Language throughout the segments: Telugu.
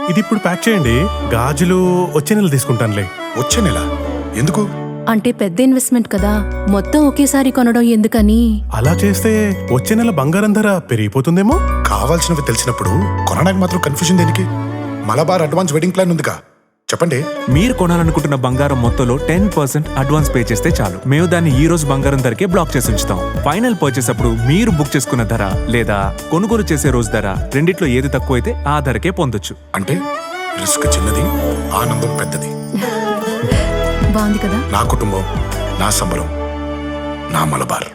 ఇది ఇప్పుడు ప్యాక్ చేయండి. గాజులు వచ్చే నెల తీసుకుంటానులే. వచ్చే నెల ఎందుకు? అంటే పెద్ద ఇన్వెస్ట్మెంట్ కదా, మొత్తం ఒకేసారి కొనడం ఎందుకని. అలా చేస్తే వచ్చే నెల బంగారం ధర పెరిగిపోతుందేమో. కావాల్సినవి తెలిసినప్పుడు కొనడానికి మాత్రం కన్ఫ్యూజన్ దేనికి? మలబార్ అడ్వాన్స్ వెడ్డింగ్ ప్లాన్ ఉందిగా, చెప్పండి. మీరు కొనాలనుకుంటున్న బంగారం మొత్తంలో 10% అడ్వాన్స్ పే చేస్తే చాలు. మేము దాన్ని ఈ రోజు బంగారం ధరకే బ్లాక్ చేసి ఉంచుతాం. ఫైనల్ పర్చేస్ అప్పుడు మీరు బుక్ చేసుకున్న ధర లేదా కొనుగోలు చేసే రోజు ధర రెండిట్లో ఏది తక్కువైతే ఆ ధరకే పొందొచ్చు. అంటే రిస్క్ చిన్నది, ఆనందం పెద్దది. బాగుంది కదా. నా కుటుంబం, నా సంబరం, నా మలబార్.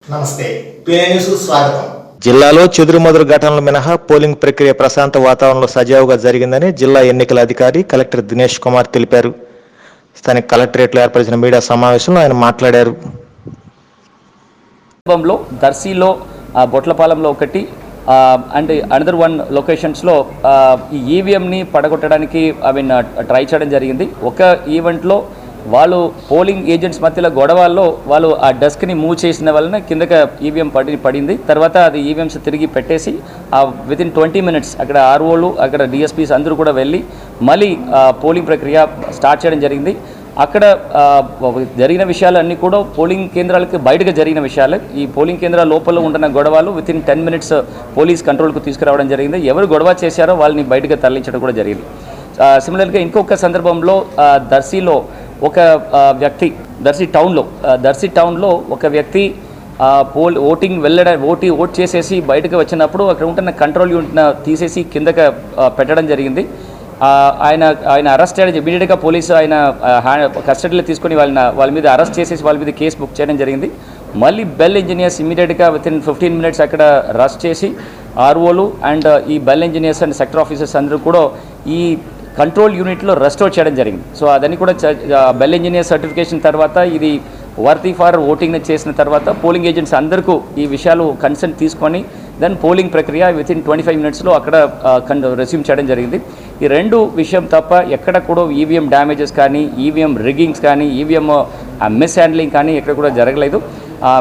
నమస్తే, పిఐ న్యూస్ స్వాగతం. జిల్లాలో చెదురుమదురు ఘటనలు మినహా పోలింగ్ ప్రక్రియ ప్రశాంత వాతావరణంలో సజావుగా జరిగిందని జిల్లా ఎన్నికల అధికారి కలెక్టర్ దినేష్ కుమార్ తెలిపారు. స్థానిక కలెక్టరేట్లో ఏర్పరిచిన మీడియా సమావేశంలో ఆయన మాట్లాడారు. దర్శిలో బొట్లపాలెంలో ఒకటి అండ్ అనదర్ వన్ లొకేషన్స్లో ఈ ఈవీఎంని పడగొట్టడానికి ట్రై చేయడం జరిగింది. ఒక ఈవెంట్లో వాళ్ళు పోలింగ్ ఏజెంట్స్ మధ్యలో గొడవల్లో వాళ్ళు ఆ డెస్క్ని మూవ్ చేసిన వలన కిందక ఈవీఎం పడింది. తర్వాత అది ఈవీఎంస్ తిరిగి పెట్టేసి వితిన్ 20 minutes అక్కడ ఆర్ఓలు, అక్కడ డిఎస్పీస్ అందరూ కూడా వెళ్ళి మళ్ళీ పోలింగ్ ప్రక్రియ స్టార్ట్ చేయడం జరిగింది. అక్కడ జరిగిన విషయాలు అన్నీ కూడా పోలింగ్ కేంద్రాలకు బయటకు జరిగిన విషయాలు. ఈ పోలింగ్ కేంద్రాల లోపల ఉంటున్న గొడవలు వితిన్ 10 minutes పోలీస్ కంట్రోల్కు తీసుకురావడం జరిగింది. ఎవరు గొడవ చేశారో వాళ్ళని బయటకు తరలించడం కూడా జరిగింది. సిమిలర్గా ఇంకొక సందర్భంలో దర్శిలో ఒక వ్యక్తి దర్శి టౌన్లో ఒక వ్యక్తి ఓట్ చేసేసి బయటకు వచ్చినప్పుడు అక్కడ ఉంటున్న కంట్రోల్ యూనిట్ తీసేసి కిందకి పెట్టడం జరిగింది. ఆయన అరెస్ట్ చేయడం ఇమీడియట్గా పోలీసు ఆయన కస్టడీలో తీసుకొని వాళ్ళ మీద అరెస్ట్ చేసేసి వాళ్ళ మీద కేసు బుక్ చేయడం జరిగింది. మళ్ళీ బెల్ ఇంజనీర్స్ ఇమీడియట్గా వితిన్ 15 minutes అక్కడ అరెస్ట్ చేసి ఆర్ఓలు అండ్ ఈ bell engineers and sector officers అందరూ కూడా ఈ కంట్రోల్ యూనిట్లో రెస్టోర్ చేయడం జరిగింది. సో అదని కూడా బెల్ ఇంజనీర్ సర్టిఫికేషన్ తర్వాత ఇది వర్తీ ఫర్ ఓటింగ్ చేసిన తర్వాత పోలింగ్ ఏజెంట్స్ అందరికీ ఈ విషయాలు కన్సెంట్ తీసుకొని దెన్ పోలింగ్ ప్రక్రియ వితిన్ 25 minutesలో అక్కడ రెస్యూమ్ చేయడం జరిగింది. ఈ రెండు విషయం తప్ప ఎక్కడ కూడా ఈవీఎం డ్యామేజెస్ కానీ, ఈవీఎం రిగ్గింగ్స్ కానీ, ఈవీఎం మిస్ హ్యాండ్లింగ్ కానీ ఎక్కడ కూడా జరగలేదు.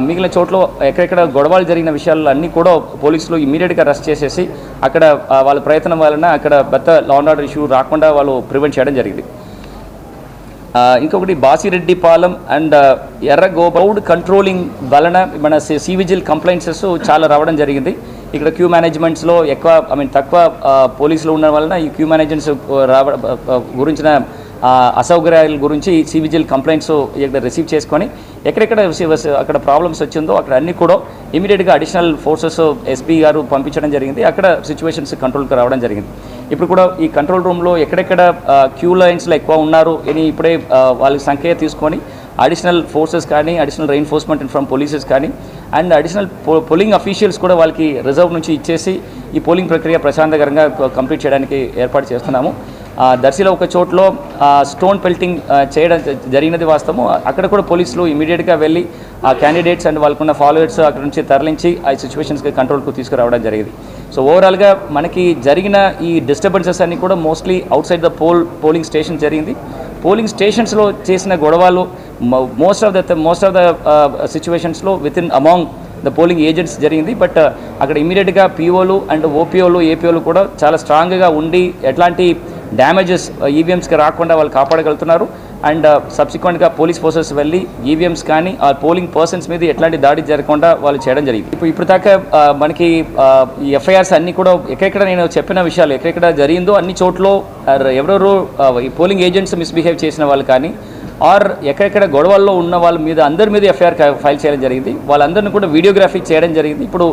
మిగిలిన చోట్ల ఎక్కడెక్కడ గొడవలు జరిగిన విషయాలు అన్నీ కూడా పోలీసులు ఇమీడియట్గా అరెస్ట్ చేసేసి అక్కడ వాళ్ళ ప్రయత్నం వలన అక్కడ పెద్ద లా అండ్ ఆర్డర్ ఇష్యూ రాకుండా వాళ్ళు ప్రివెంట్ చేయడం జరిగింది. ఇంకొకటి బాసిరెడ్డిపాలెం అండ్ ఎర్రగోబౌడ్ కంట్రోలింగ్ వలన మన సివిజిల్ కంప్లైంట్సెస్ చాలా రావడం జరిగింది. ఇక్కడ క్యూ మేనేజ్మెంట్స్లో తక్కువ పోలీసులు ఉండడం వలన ఈ క్యూ మేనేజ్మెంట్స్ గురించిన అసౌకర్యాల గురించి సివిజిల్ కంప్లైంట్స్ ఇక్కడ రిసీవ్ చేసుకొని ఎక్కడెక్కడ అక్కడ ప్రాబ్లమ్స్ వచ్చిందో అక్కడ అన్నీ కూడా ఇమీడియట్గా అడిషనల్ ఫోర్సెస్ ఎస్పీ గారు పంపించడం జరిగింది. అక్కడ సిచ్యువేషన్స్ కంట్రోల్కి రావడం జరిగింది. ఇప్పుడు కూడా ఈ కంట్రోల్ రూమ్లో ఎక్కడెక్కడ క్యూ లైన్స్లో ఎక్కువ ఉన్నారు అని ఇప్పుడే వాళ్ళ సంఖ్య తీసుకొని అడిషనల్ ఫోర్సెస్ కానీ, అడిషనల్ రెయిన్ఫోర్స్మెంట్ ఫ్రమ్ పోలీసెస్ కానీ అండ్ అడిషనల్ పోలింగ్ అఫీషియల్స్ కూడా వాళ్ళకి రిజర్వ్ నుంచి ఇచ్చేసి ఈ పోలింగ్ ప్రక్రియ ప్రశాంతంగా కంప్లీట్ చేయడానికి ఏర్పాటు చేస్తున్నాము. దర్శిలో ఒక చోట్లో స్టోన్ పెల్టింగ్ చేయడం జరిగినది వాస్తవం. అక్కడ కూడా పోలీసులు ఇమీడియట్గా వెళ్ళి ఆ క్యాండిడేట్స్ అండ్ వాళ్ళకున్న ఫాలోవర్స్ అక్కడ నుంచి తరలించి ఆ సిచ్యువేషన్స్కి కంట్రోల్కు తీసుకురావడం జరిగింది. సో ఓవరాల్గా మనకి జరిగిన ఈ డిస్టర్బెన్సెస్ అన్నీ కూడా mostly out side the polling station జరిగింది. పోలింగ్ స్టేషన్స్లో చేసిన గొడవలు మోస్ట్ ఆఫ్ ద సిచ్యువేషన్స్లో within among the polling agents జరిగింది. బట్ అక్కడ ఇమీడియట్గా పీఓలు అండ్ ఓపీఓలు, ఏపీఓలు కూడా చాలా స్ట్రాంగ్గా ఉండి ఎట్లాంటి డ్యామేజెస్ ఈవీఎంస్కి రాకుండా వాళ్ళు కాపాడగలుగుతున్నారు. అండ్ సబ్సిక్వెంట్గా పోలీస్ ఫోర్సెస్ వెళ్ళి ఈవీఎంస్ కానీ ఆ పోలింగ్ పర్సన్స్ మీద ఎట్లాంటి దాడి జరగకుండా వాళ్ళు చేయడం జరిగింది. ఇప్పుడు దాకా మనకి ఈ ఎఫ్ఐఆర్స్ అన్నీ కూడా ఎక్కడెక్కడ నేను చెప్పిన విషయాలు ఎక్కడెక్కడ జరిగిందో అన్ని చోట్ల ఎవరెవరు ఈ పోలింగ్ ఏజెంట్స్ మిస్బిహేవ్ చేసిన వాళ్ళు కానీ ఆర్ ఎక్కడెక్కడ గొడవల్లో ఉన్న వాళ్ళ మీద అందరి మీద ఎఫ్ఐఆర్ ఫైల్ చేయడం జరిగింది. వాళ్ళందరినీ కూడా వీడియోగ్రఫీ చేయడం జరిగింది. ఇప్పుడు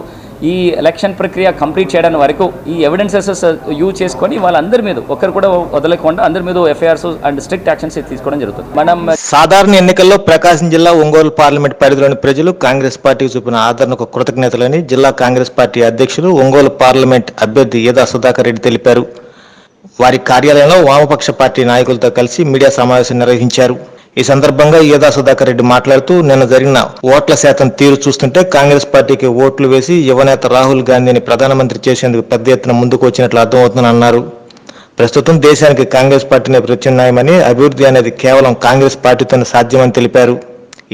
ఈ ఎలక్షన్ ప్రక్రియ కంప్లీట్ చేయడానికి వరకు ఈ ఎవిడెన్సెస్ యూజ్ చేసుకొని వాళ్ళందరి మీద ఒకరు కూడా వదలకుండా అందరి మీద ఎఫ్ఐఆర్స్ అండ్ స్ట్రిక్ట్ యాక్షన్స్ తీసుకోవడం జరుగుతుంది. మనం సాధారణ ఎన్నికల్లో ప్రకాశం జిల్లా ఒంగోలు పార్లమెంట్ పరిధిలోని ప్రజలు కాంగ్రెస్ పార్టీకి చూపిన ఆదరణకు కృతజ్ఞతలని జిల్లా కాంగ్రెస్ పార్టీ అధ్యక్షులు ఒంగోలు పార్లమెంట్ అభ్యర్థి ఏదా సుధాకర్ రెడ్డి తెలిపారు. వారి కార్యాలయంలో వామపక్ష పార్టీ నాయకులతో కలిసి మీడియా సమావేశం నిర్వహించారు. ఈ సందర్భంగా ఏదా సుధాకర్ రెడ్డి మాట్లాడుతూ నిన్న జరిగిన ఓట్ల శాతం తీరు చూస్తుంటే కాంగ్రెస్ పార్టీకి ఓట్లు వేసి యువనేత రాహుల్ గాంధీని ప్రధానమంత్రి చేసేందుకు పెద్ద ఎత్తున ముందుకు వచ్చినట్లు అర్థమవుతుందని అన్నారు. ప్రస్తుతం దేశానికి కాంగ్రెస్ పార్టీనే ప్రత్యామ్నాయమని, అభివృద్ధి అనేది కేవలం కాంగ్రెస్ పార్టీతోనే సాధ్యమని తెలిపారు.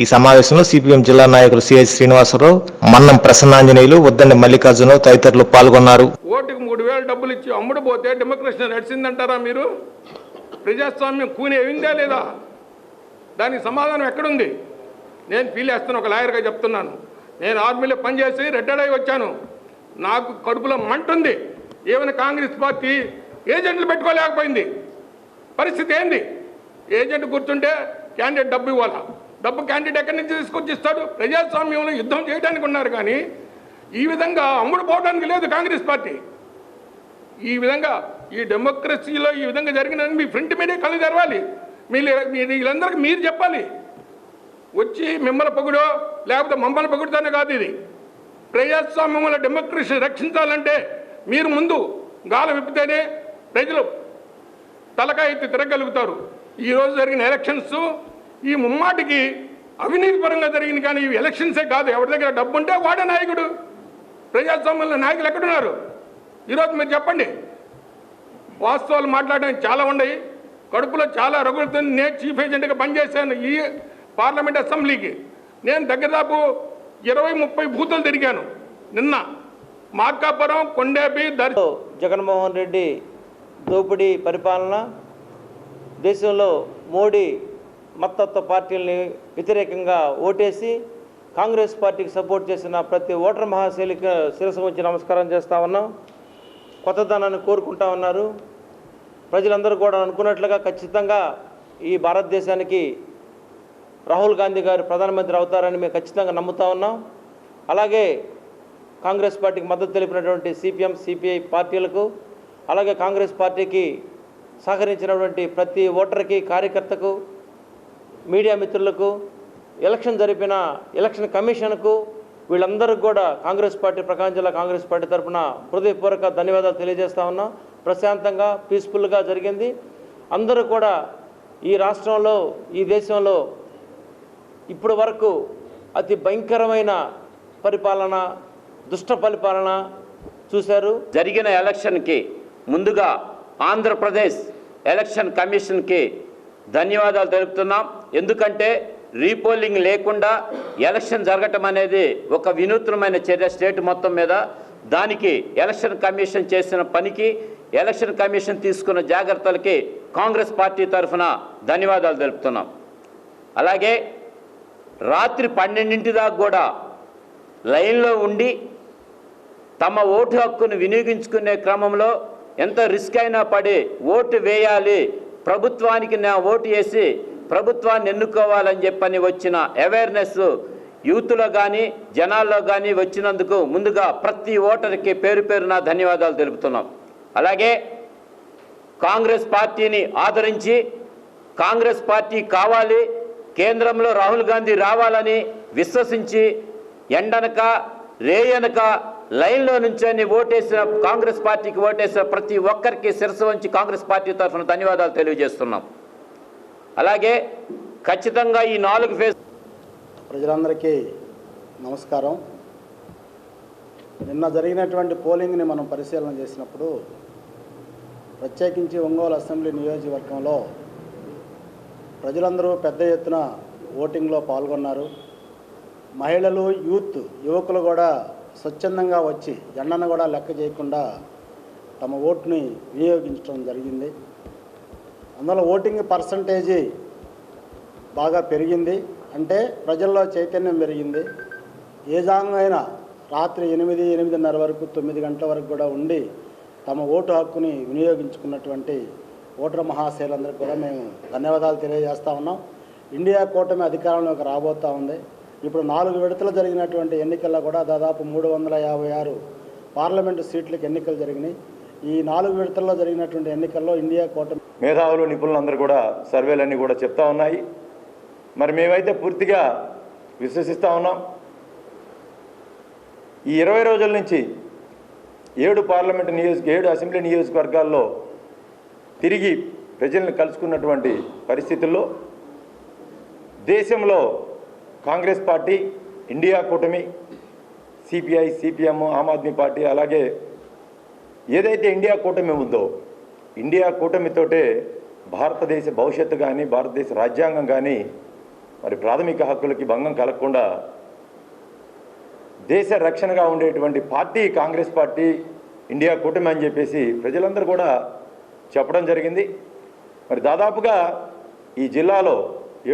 ఈ సమావేశంలో సిపిఎం జిల్లా నాయకులు సిహెచ్ శ్రీనివాసరావు, మన్నం ప్రసన్నాంజనేయులు, ఉద్దండి మల్లికార్జునరావు తదితరులు పాల్గొన్నారు. ఓటుకు 3,000 డబ్బులు ఇచ్చి అమ్ముడు పోతే డెమోక్రసీ నడిచిందంటారా మీరు? ప్రజాస్వామ్యం కూని అయిందా లేదా? దానికి సమాధానం ఎక్కడుంది? నేను ఫీల్ చేస్తాను, ఒక లాయర్గా చెప్తున్నాను. నేను ఆర్మీలో పనిచేసి రిటైర్డ్ అయి వచ్చాను. నాకు కడుపులో మంట ఉంది. ఏమైనా కాంగ్రెస్ పార్టీ ఏజెంట్లు పెట్టుకోలేకపోయింది. పరిస్థితి ఏంది? ఏజెంట్ కూర్చుంటే క్యాండిడేట్ డబ్బు ఇవ్వాలా? డబ్బు క్యాండిడేట్ ఎక్కడి నుంచి తీసుకొచ్చి ఇస్తాడు? ప్రజాస్వామ్యంలో యుద్ధం చేయడానికి ఉన్నారు, కానీ ఈ విధంగా అమ్ముడు పోవడానికి లేదు కాంగ్రెస్ పార్టీ. ఈ విధంగా ఈ డెమోక్రసీలో ఈ విధంగా జరిగినది మీ ఫ్రంట్ మీదే కళ్ళు తెరవాలి. వీళ్ళందరికీ మీరు చెప్పాలి. వచ్చి మిమ్మల్ని పొగుడో లేకపోతే మమ్మల్ని పొగుడుతానే కాదు. ఇది ప్రజాస్వామ్యంలో డెమోక్రసీ రక్షించాలంటే మీరు ముందు గాలం విప్పితేనే ప్రజలు తలకాయ ఎత్తి తిరగలుగుతారు. ఈరోజు జరిగిన ఎలక్షన్స్ ఈ ముమ్మాటికి అవినీతి పరంగా జరిగింది, కానీ ఇవి ఎలక్షన్సే కాదు. ఎవరి దగ్గర డబ్బు ఉంటే వాడే నాయకుడు. ప్రజాస్వామ్యంలో నాయకులు ఎక్కడున్నారు? ఈరోజు మీరు చెప్పండి. వాస్తవాలు మాట్లాడడానికి చాలా ఉన్నాయి. కడుపులో చాలా రగులుతుంది. నేను చీఫ్ ఏజెంట్గా పనిచేశాను ఈ పార్లమెంట్ అసెంబ్లీకి. నేను దగ్గరదాపు 20-30 బూతులు తిరిగాను. నిన్న మార్కాపురం, కొండేపి, జగన్మోహన్ రెడ్డి దోపిడీ పరిపాలన, దేశంలో మోడీ మత్తత్వ పార్టీలని వ్యతిరేకంగా ఓటేసి కాంగ్రెస్ పార్టీకి సపోర్ట్ చేసిన ప్రతి ఓటర్ మహాశైలికి శిరస్సు ఉంచి నమస్కారం చేస్తూ ఉన్నాం. కొత్తదనాన్ని కోరుకుంటా ఉన్నారు. ప్రజలందరూ కూడా అనుకున్నట్లుగా ఖచ్చితంగా ఈ భారతదేశానికి రాహుల్ గాంధీ గారు ప్రధానమంత్రి అవుతారని మేము ఖచ్చితంగా నమ్ముతా ఉన్నాం. అలాగే కాంగ్రెస్ పార్టీకి మద్దతు తెలిపినటువంటి సిపిఎం, సిపిఐ పార్టీలకు, అలాగే కాంగ్రెస్ పార్టీకి సహకరించినటువంటి ప్రతి ఓటర్కి, కార్యకర్తకు, మీడియా మిత్రులకు, ఎలక్షన్ జరిపిన ఎలక్షన్ కమిషన్కు, వీళ్ళందరికీ కూడా కాంగ్రెస్ పార్టీ, ప్రకాశం జిల్లా కాంగ్రెస్ పార్టీ తరఫున హృదయపూర్వక ధన్యవాదాలు తెలియజేస్తా ఉన్నాం. ప్రశాంతంగా, పీస్ఫుల్గా జరిగింది. అందరూ కూడా ఈ రాష్ట్రంలో, ఈ దేశంలో ఇప్పటి వరకు అతి భయంకరమైన పరిపాలన, దుష్ట పరిపాలన చూశారు. జరిగిన ఎలక్షన్కి ముందుగా ఆంధ్రప్రదేశ్ ఎలక్షన్ కమిషన్కి ధన్యవాదాలు తెలుపుతున్నాం. ఎందుకంటే రీపోలింగ్ లేకుండా ఎలక్షన్ జరగటం అనేది ఒక వినూత్నమైన చర్య స్టేట్ మొత్తం మీద. దానికి ఎలక్షన్ కమిషన్ చేసిన పనికి, ఎలక్షన్ కమిషన్ తీసుకున్న జాగ్రత్తలకి కాంగ్రెస్ పార్టీ తరఫున ధన్యవాదాలు తెలుపుతున్నాం. అలాగే రాత్రి 12 దాకా కూడా లైన్లో ఉండి తమ ఓటు హక్కును వినియోగించుకునే క్రమంలో ఎంత రిస్క్ అయినా పడి ఓటు వేయాలి, ప్రభుత్వానికి నా ఓటు వేసి ప్రభుత్వాన్ని ఎన్నుకోవాలని చెప్పని వచ్చిన అవేర్నెస్ యూత్లో కానీ జనాల్లో కానీ వచ్చినందుకు ముందుగా ప్రతి ఓటర్కి పేరు పేరున ధన్యవాదాలు తెలుపుతున్నాం. అలాగే కాంగ్రెస్ పార్టీని ఆదరించి కాంగ్రెస్ పార్టీ కావాలి, కేంద్రంలో రాహుల్ గాంధీ రావాలని విశ్వసించి ఎండనక రేయనక లైన్లో నుంచొని ఓటేసిన కాంగ్రెస్ పార్టీకి ఓటేసిన ప్రతి ఒక్కరికి శిరస్సు వంచి కాంగ్రెస్ పార్టీ తరఫున ధన్యవాదాలు తెలియజేస్తున్నాం. అలాగే ఖచ్చితంగా ఈ 4 ఫేజ్ ప్రజలందరికీ నమస్కారం. నిన్న జరిగినటువంటి పోలింగ్ని మనం పరిశీలన చేసినప్పుడు, ప్రత్యేకించి ఒంగోలు అసెంబ్లీ నియోజకవర్గంలో ప్రజలందరూ పెద్ద ఎత్తున ఓటింగ్లో పాల్గొన్నారు. మహిళలు, యువకులు కూడా స్వచ్ఛందంగా వచ్చి ఎండను కూడా లెక్క చేయకుండా తమ ఓటుని వినియోగించడం జరిగింది. అందులో ఓటింగ్ పర్సంటేజీ బాగా పెరిగింది. అంటే ప్రజల్లో చైతన్యం పెరిగింది. ఏ జాంగైనా రాత్రి 8-8:30 వరకు, 9 గంటల వరకు కూడా ఉండి తమ ఓటు హక్కుని వినియోగించుకున్నటువంటి ఓటర్ మహాశైలందరికీ కూడా మేము ధన్యవాదాలు తెలియజేస్తూ ఉన్నాం. ఇండియా కూటమి అధికారంలోకి రాబోతూ ఉంది. ఇప్పుడు 4 విడతలు జరిగినటువంటి ఎన్నికల్లో కూడా దాదాపు 356 పార్లమెంటు సీట్లకు ఎన్నికలు జరిగినాయి. ఈ 4 విడతల్లో జరిగినటువంటి ఎన్నికల్లో ఇండియా కూటమి మేధావులు, నిపుణులందరూ కూడా సర్వేలన్నీ కూడా చెప్తా ఉన్నాయి. మరి మేమైతే పూర్తిగా విశ్వసిస్తూ ఉన్నాం. ఈ 20 రోజుల నుంచి 7 అసెంబ్లీ నియోజకవర్గాల్లో తిరిగి ప్రజలను కలుసుకున్నటువంటి పరిస్థితుల్లో దేశంలో కాంగ్రెస్ పార్టీ, ఇండియా కూటమి, CPI, CPM, Aam Aadmi party, అలాగే ఏదైతే ఇండియా కూటమి ఉందో, ఇండియా కూటమితోటే భారతదేశ భవిష్యత్తు కానీ, భారతదేశ రాజ్యాంగం కానీ మరి ప్రాథమిక హక్కులకి భంగం కలగకుండా దేశ రక్షణగా ఉండేటువంటి పార్టీ కాంగ్రెస్ పార్టీ, ఇండియా కూటమి అని చెప్పేసి ప్రజలందరూ కూడా చెప్పడం జరిగింది. మరి దాదాపుగా ఈ జిల్లాలో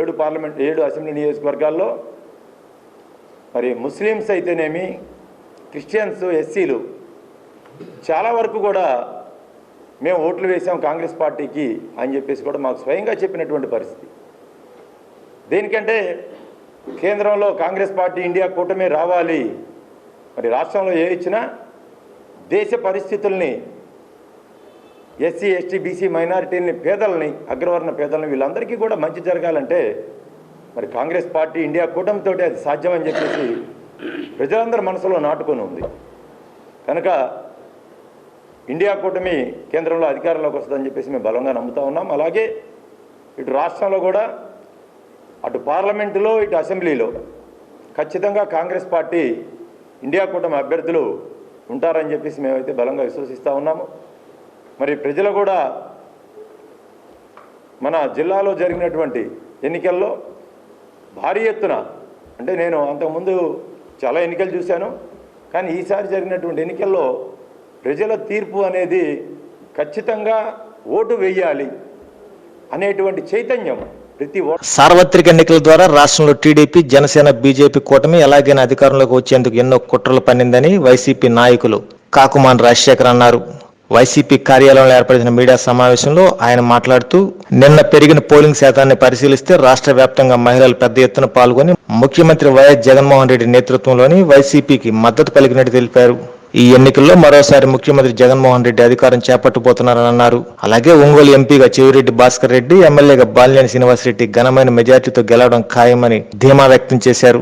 7 అసెంబ్లీ నియోజకవర్గాల్లో మరి ముస్లిమ్స్ అయితేనేమి, క్రిస్టియన్స్, ఎస్సీలు చాలా వరకు కూడా మేము ఓట్లు వేసాం కాంగ్రెస్ పార్టీకి అని చెప్పేసి కూడా మాకు స్వయంగా చెప్పినటువంటి పరిస్థితి. దేనికంటే కేంద్రంలో కాంగ్రెస్ పార్టీ, ఇండియా కూటమి రావాలి, మరి రాష్ట్రంలో ఏ ఇచ్చినా దేశ పరిస్థితుల్ని, ఎస్సీ, ఎస్టీ, బీసీ మైనారిటీని, పేదలని, అగ్రవర్ణ పేదలని వీళ్ళందరికీ కూడా మంచి జరగాలంటే మరి కాంగ్రెస్ పార్టీ, ఇండియా కూటమితో అది సాధ్యమని చెప్పేసి ప్రజలందరి మనసులో నాటుకొని ఉంది. కనుక ఇండియా కూటమి కేంద్రంలో అధికారంలోకి వస్తుందని చెప్పేసి మేము బలంగా నమ్ముతా ఉన్నాం. అలాగే ఇటు రాష్ట్రంలో కూడా, అటు పార్లమెంటులో, ఇటు అసెంబ్లీలో ఖచ్చితంగా కాంగ్రెస్ పార్టీ, ఇండియా కూటమి అభ్యర్థులు ఉంటారని చెప్పేసి మేమైతే బలంగా విశ్వసిస్తూ ఉన్నాము. మరి ప్రజలు కూడా మన జిల్లాలో జరిగినటువంటి ఎన్నికల్లో భారీ ఎత్తున, అంటే నేను అంతకుముందు చాలా ఎన్నికలు చూశాను, కానీ ఈసారి జరిగినటువంటి ఎన్నికల్లో ప్రజల తీర్పు అనేది ఖచ్చితంగా ఓటు వేయాలి అనేటువంటి చైతన్యం ప్రతి సార్వత్రిక ఎన్నికల ద్వారా రాష్ట్రంలో టీడీపీ, జనసేన, బీజేపీ కూటమి ఎలాగైనా అధికారంలోకి వచ్చేందుకు ఎన్నో కుట్రలు పన్నిందని వైసీపీ నాయకులు కాకుమాన్ రాజశేఖర్ అన్నారు. వైసీపీ కార్యాలయంలో ఏర్పడిన మీడియా సమావేశంలో ఆయన మాట్లాడుతూ, నిన్న పెరిగిన పోలింగ్ శాతాన్ని పరిశీలిస్తే రాష్ట్ర వ్యాప్తంగా మహిళలు పెద్ద ఎత్తున పాల్గొని ముఖ్యమంత్రి వైఎస్ జగన్మోహన్ రెడ్డి నేతృత్వంలోని వైసీపీకి మద్దతు పలికినట్టు తెలిపారు. ఈ ఎన్నికల్లో మరోసారి ముఖ్యమంత్రి జగన్మోహన్ రెడ్డి అధికారం చేపట్టబోతున్నారని అన్నారు. అలాగే ఒంగోలు ఎంపీగా చెవిరెడ్డి భాస్కర్ రెడ్డి, ఎమ్మెల్యేగా బాలినేని శ్రీనివాసరెడ్డి ఘనమైన మెజార్టీతో గెలవడం ఖాయమని ధీమా వ్యక్తం చేశారు.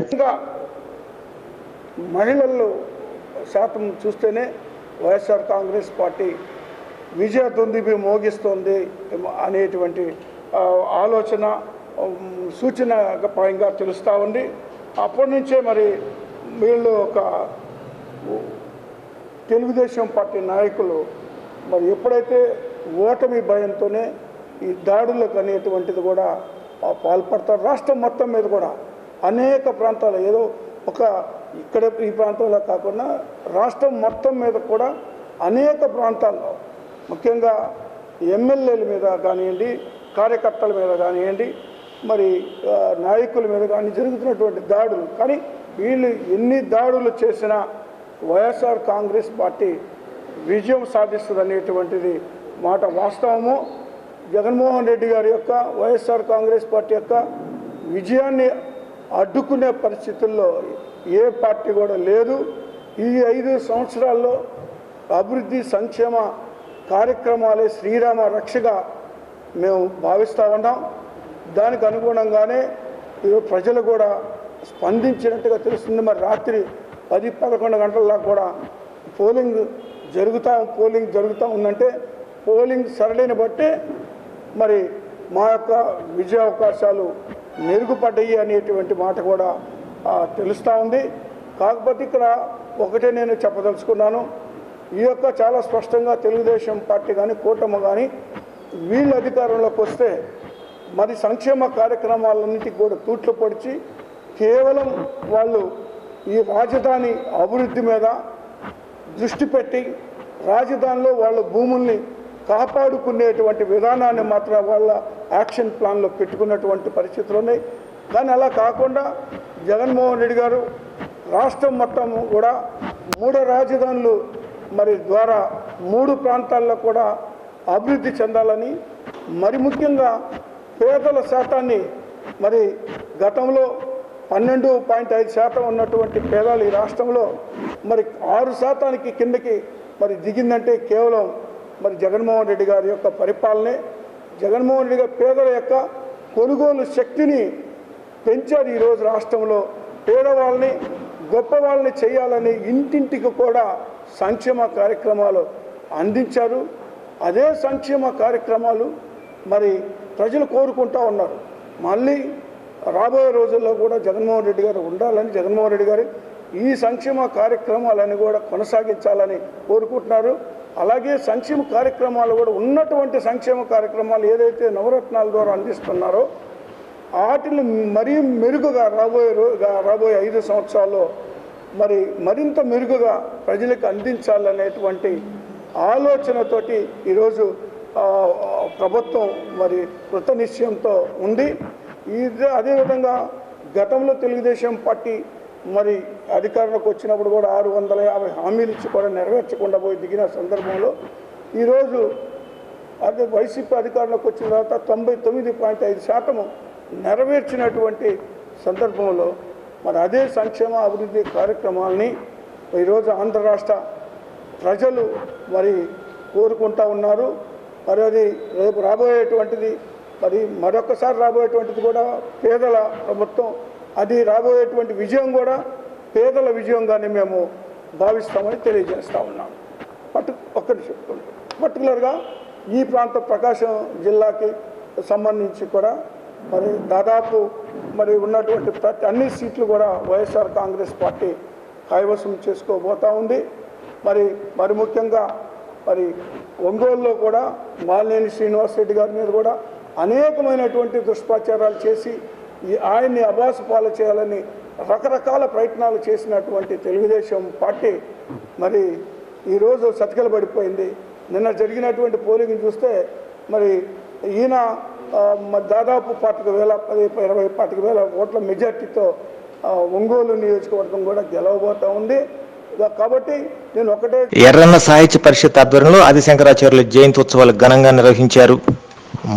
మహిళల్లో శాతం చూస్తేనే వైఎస్ఆర్ కాంగ్రెస్ పార్టీ విజయ దుందుబి మోగిస్తోంది అనేటువంటి ఆలోచన, సూచన పరంగా తెలుస్తూ ఉంది. అప్పటి నుంచే మరి వీళ్ళు ఒక తెలుగుదేశం పార్టీ నాయకులు మరి ఎప్పుడైతే ఓటమి భయంతోనే ఈ దాడులకు అనేటువంటిది కూడా పాల్పడతారు. రాష్ట్రం మొత్తం మీద కూడా అనేక ప్రాంతాలు, ఏదో ఒక ఇక్కడ ఈ ప్రాంతంలో కాకుండా రాష్ట్రం మొత్తం మీద కూడా అనేక ప్రాంతాల్లో, ముఖ్యంగా ఎమ్మెల్యేల మీద కానివ్వండి, కార్యకర్తల మీద కానివ్వండి, మరి నాయకుల మీద కానీ జరుగుతున్నటువంటి దాడులు, కానీ వీళ్ళు ఎన్ని దాడులు చేసినా వైఎస్ఆర్ కాంగ్రెస్ పార్టీ విజయం సాధిస్తుంది అనేటువంటిది మాట వాస్తవము. జగన్మోహన్ రెడ్డి గారి యొక్క, వైఎస్ఆర్ కాంగ్రెస్ పార్టీ యొక్క విజయాన్ని అడ్డుకునే పరిస్థితుల్లో ఏ పార్టీ కూడా లేదు. ఈ 5 సంవత్సరాల్లో అభివృద్ధి, సంక్షేమ కార్యక్రమాలే శ్రీరామ రక్షగా మేము భావిస్తూ ఉన్నాం. దానికి అనుగుణంగానే ఈరోజు ప్రజలు కూడా స్పందించినట్టుగా తెలుస్తుంది. మరి రాత్రి 10-11 గంటల దాకా కూడా పోలింగ్ జరుగుతూ ఉందంటే పోలింగ్ సరళిని బట్టే మరి మా యొక్క విజయ అవకాశాలు మెరుగుపడ్డాయి అనేటువంటి మాట కూడా తెలుస్తూ ఉంది. కాకపోతే ఇక్కడ ఒకటే నేను చెప్పదలుచుకున్నాను, ఈ యొక్క చాలా స్పష్టంగా తెలుగుదేశం పార్టీ కానీ, కూటమి కానీ వీళ్ళు అధికారంలోకి వస్తే మరి సంక్షేమ కార్యక్రమాలన్నింటికి కూడా తూట్లు పొడిచి కేవలం వాళ్ళు ఈ రాజధాని అభివృద్ధి మీద దృష్టి పెట్టి రాజధానిలో వాళ్ళ భూముల్ని కాపాడుకునేటువంటి విధానాన్ని మాత్రం వాళ్ళ యాక్షన్ ప్లాన్లో పెట్టుకున్నటువంటి పరిస్థితులు ఉన్నాయి. కానీ అలా కాకుండా జగన్మోహన్ రెడ్డి గారు రాష్ట్రం మొత్తం కూడా 3 రాజధానులు మరి ద్వారా 3 ప్రాంతాల్లో కూడా అభివృద్ధి చెందాలని, మరి ముఖ్యంగా పేదల శాతాన్ని మరి గతంలో 12.5% ఉన్నటువంటి పేదలు ఈ రాష్ట్రంలో మరి 6% కిందకి మరి దిగిందంటే కేవలం మరి జగన్మోహన్ రెడ్డి గారి యొక్క పరిపాలనే. జగన్మోహన్ రెడ్డి గారు పేదల యొక్క కొనుగోలు శక్తిని పెంచారు. ఈరోజు రాష్ట్రంలో పేదవాళ్ళని, గొప్ప వాళ్ళని చేయాలని ఇంటింటికి కూడా సంక్షేమ కార్యక్రమాలు అందించారు. అదే సంక్షేమ కార్యక్రమాలు మరి ప్రజలు కోరుకుంటూ ఉన్నారు. మళ్ళీ రాబోయే రోజుల్లో కూడా జగన్మోహన్ రెడ్డి గారు ఉండాలని, జగన్మోహన్ రెడ్డి గారు ఈ సంక్షేమ కార్యక్రమాలని కూడా కొనసాగించాలని కోరుకుంటున్నారు. అలాగే సంక్షేమ కార్యక్రమాలు కూడా ఉన్నటువంటి సంక్షేమ కార్యక్రమాలు ఏదైతే నవరత్నాల ద్వారా అందిస్తున్నారో వాటిని మరీ మెరుగుగా రాబోయే 5 సంవత్సరాల్లో మరి మరింత మెరుగుగా ప్రజలకు అందించాలనేటువంటి ఆలోచనతోటి ఈరోజు ప్రభుత్వం మరి కృత నిశ్చయంతో ఉంది. అదేవిధంగా గతంలో తెలుగుదేశం పార్టీ మరి అధికారంలోకి వచ్చినప్పుడు కూడా 650 హామీలు ఇచ్చి కూడా నెరవేర్చకుండా పోయి దిగిన సందర్భంలో ఈరోజు అదే వైసీపీ అధికారంలోకి వచ్చిన తర్వాత 99.5% నెరవేర్చినటువంటి సందర్భంలో మరి అదే సంక్షేమ అభివృద్ధి కార్యక్రమాలని ఈరోజు ఆంధ్ర రాష్ట్ర ప్రజలు మరి కోరుకుంటా ఉన్నారు. మరి అది రేపు రాబోయేటువంటిది మరి మరొకసారి రాబోయేటువంటిది కూడా పేదల ప్రభుత్వం. అది రాబోయేటువంటి విజయం కూడా పేదల విజయంగానే మేము భావిస్తామని తెలియజేస్తూ ఉన్నాం. ఒక్కటి చెప్తున్నాం, పర్టికులర్గా ఈ ప్రాంత ప్రకాశం జిల్లాకి సంబంధించి కూడా మరి దాదాపు మరి ఉన్నటువంటి అన్ని సీట్లు కూడా వైఎస్ఆర్ కాంగ్రెస్ పార్టీ కైవసం చేసుకోబోతూ ఉంది. మరి ముఖ్యంగా మరి ఒంగోలులో కూడా మాలినేని శ్రీనివాసరెడ్డి గారి మీద కూడా అనేకమైనటువంటి దుష్ప్రచారాలు చేసి ఆయన్ని అభాసుపాలు చేయాలని రకరకాల ప్రయత్నాలు చేసినటువంటి తెలుగుదేశం పార్టీ మరి ఈరోజు సతికిలబడిపోయింది. నిన్న జరిగినటువంటి పోలింగ్ చూస్తే మరి ఈయన దాదాపు 25,000 ఓట్ల మెజార్టీతో ఒంగోలు నియోజకవర్గం కూడా గెలవబోతూ ఉంది. కాబట్టి నేను ఒకటే ఎర్రన్న సాహిత్య పరిషత్ ఆధ్వర్యంలో ఆదిశంకరాచార్యుల జయంతి ఉత్సవాలు ఘనంగా నిర్వహించారు.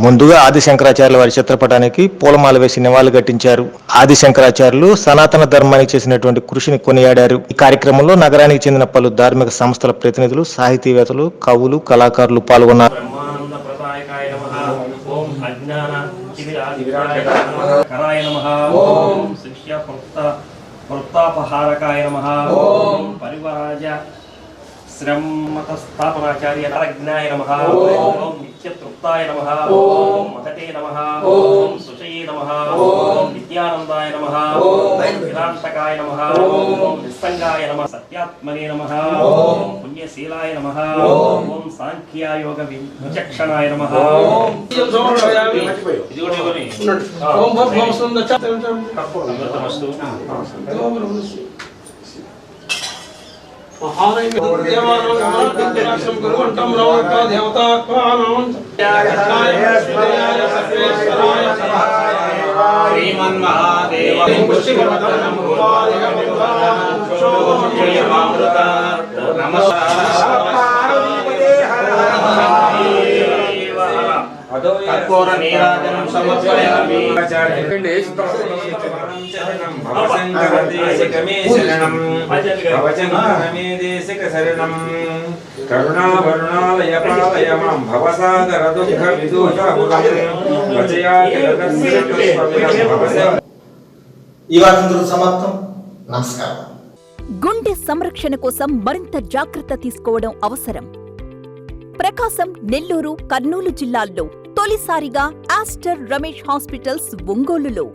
ముందుగా ఆదిశంకరాచార్యుల వారి చిత్రపటానికి పూలమాల వేసి నివాళులర్పించారు. ఆదిశంకరాచార్యులు సనాతన ధర్మానికి చేసినటువంటి కృషిని కొనియాడారు. ఈ కార్యక్రమంలో నగరానికి చెందిన పలు ధార్మిక సంస్థల ప్రతినిధులు, సాహితీవేత్తలు, కవులు, కళాకారులు పాల్గొన్నారు. శ్రమతస్థాపనాచార్య నరజ్ఞాయ నమః. ఓం నిత్యతృప్తాయ నమః. ఓం మహతే నమః. ఓం సుచయే నమః. ఓం నిత్యానందాయ నమః. ఓం విరాంతకాయ నమః. ఓం నిస్సంగాయ నమః. సత్యాత్మనే నమః. ఓం పుణ్యశీలాయ నమః. ఓం సాంఖ్యయోగ విచక్షణాయ నమః. కర్పూర నీరాజనం సమర్పయామి. ఈ వార్తలు సమాప్తం. నమస్కారం. గుండె సంరక్షణ కోసం మరింత జాగ్రత్త తీసుకోవడం అవసరం. ప్రకాశం, నెల్లూరు, కర్నూలు జిల్లాల్లో తొలిసారిగా ఆస్టర్ రమేష్ హాస్పిటల్స్ ఒంగోలులో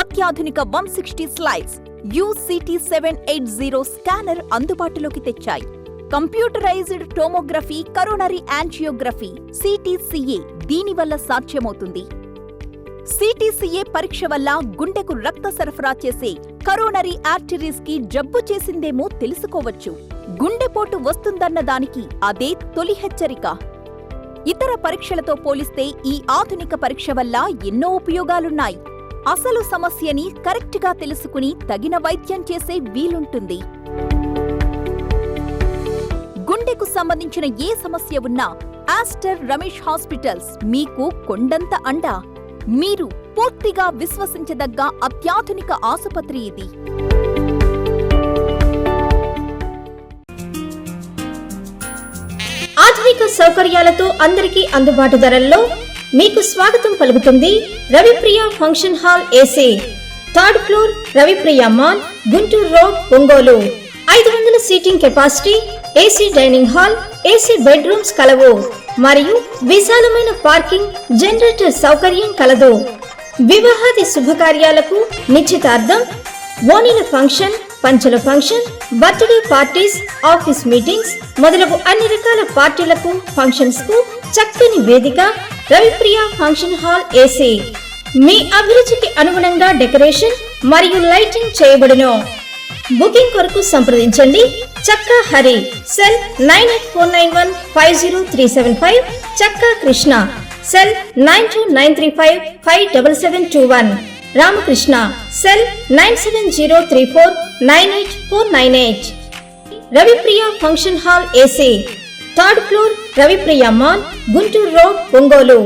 అత్యాధునిక 160 స్లైడ్స్ UCT 780 స్కానర్ అందుబాటులోకి తెచ్చాయి. Computerised tomography, coronary angiography, CTCA దీనివల్ల సాధ్యమవుతుంది. CTCA పరీక్ష వల్ల గుండెకు రక్త సరఫరా చేసే కరోనరీ ఆర్టరీస్ కి జబ్బు చేసిందేమో తెలుసుకోవచ్చు. గుండెపోటు వస్తుందన్న దానికి అదే తొలి హెచ్చరిక. ఇతర పరీక్షలతో పోలిస్తే ఈ ఆధునిక పరీక్ష వల్ల ఎన్నో ఉపయోగాలున్నాయి. అసలు సమస్యని కరెక్ట్గా తెలుసుకుని తగిన వైద్యం చేసే వీలుంటుంది. గుండెకు సంబంధించిన ఏ సమస్య ఉన్నా ఆస్టర్ రమేష్ హాస్పిటల్స్ మీకు కొండంత అండ. మీరు పూర్తిగా విశ్వసించదగ్గ అత్యాధునిక ఆసుపత్రి ఇది. ఆధునిక సౌకర్యాలతో అందరికీ అందుబాటు ధరల్లో మీకు స్వాగతం పలుకుతుంది Ravipriya function hall AC, 3rd floor, Ravipriya mall, Guntur road, Ongole. 500 seating capacity, AC dining hall, AC bedrooms కలవు మరియు విశాలమైన పార్కింగ్, జనరేటర్ సౌకర్యం కలదు. వివాహాది శుభకార్యాలకు, నిశ్చితార్థం, ఓణీల ఫంక్షన్, పంచల function, birthday parties, office meetings మొదలగు అన్ని రకాల పార్టీలకు, ఫంక్షన్స్ కు చక్కని వేదిక రవిప్రియ ఫంక్షన్ హాల్ ఏసీ. మీ అభిరుచికి అనుగుణంగా డెకరేషన్ మరియు లైటింగ్ చేయబడును. బుకింగ్ కొరకు సంప్రదించండి చక్కా హరి, సెల్ 9849150375, చక్కా Krishna, cell 9293557721, Ramakrishna, cell 9703498498. Ravipriya function hall AC, third floor, Ravipriya mall, Guntur road, Ongole.